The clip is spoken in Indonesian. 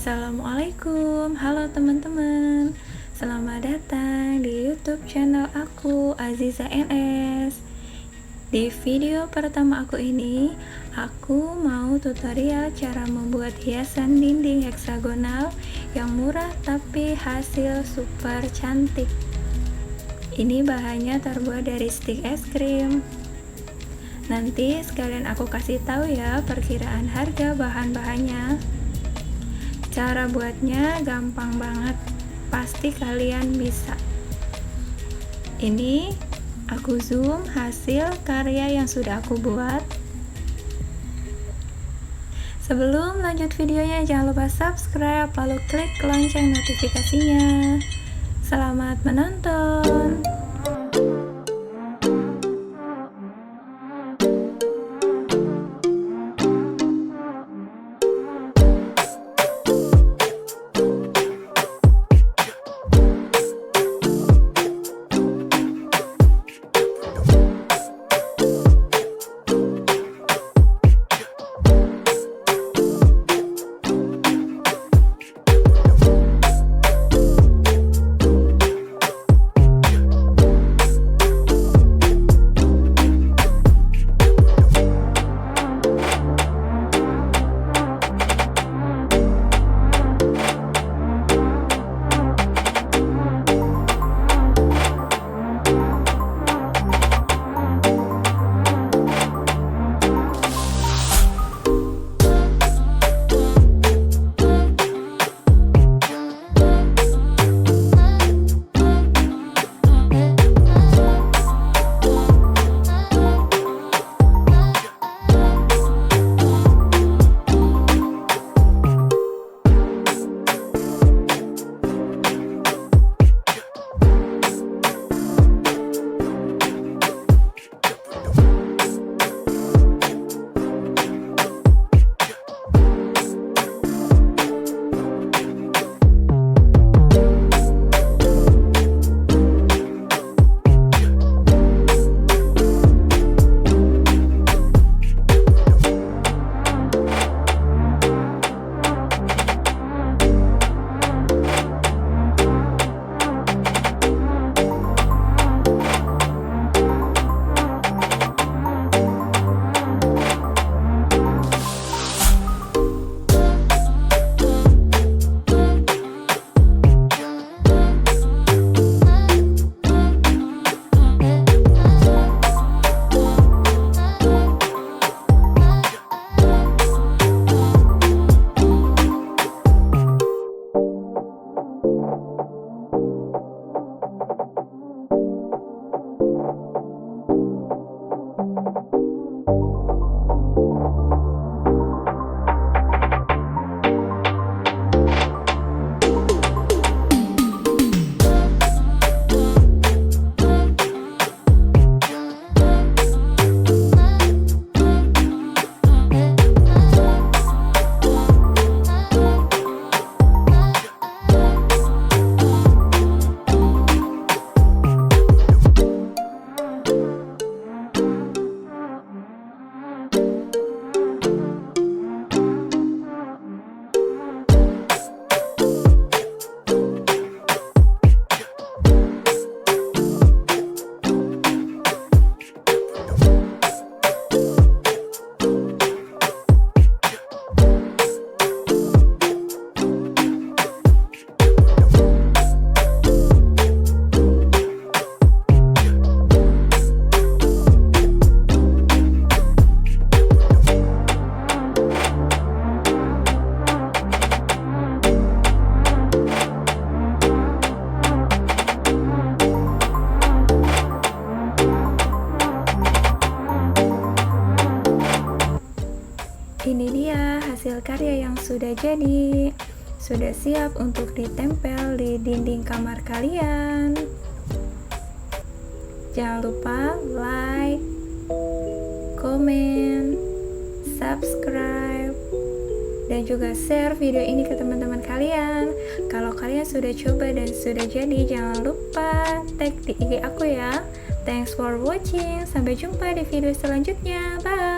Assalamualaikum, halo teman-teman. Selamat datang di YouTube channel aku, Aziza NS. Di video pertama aku ini, aku mau tutorial cara membuat hiasan dinding hexagonal yang murah tapi hasil super cantik. Ini bahannya terbuat dari stik es krim. Nanti sekalian aku kasih tahu ya perkiraan harga bahan-bahannya. Cara buatnya gampang banget, pasti kalian bisa. Ini aku zoom hasil karya yang sudah aku buat. Sebelum lanjut videonya, jangan lupa subscribe lalu klik lonceng notifikasinya. Selamat menonton. Ini dia hasil karya yang sudah jadi, sudah siap untuk ditempel di dinding kamar kalian. Jangan lupa like, komen, subscribe, dan juga share video ini ke teman-teman kalian. Kalau kalian sudah coba dan sudah jadi, jangan lupa tag di IG aku ya. Thanks for watching, sampai jumpa di video selanjutnya, bye.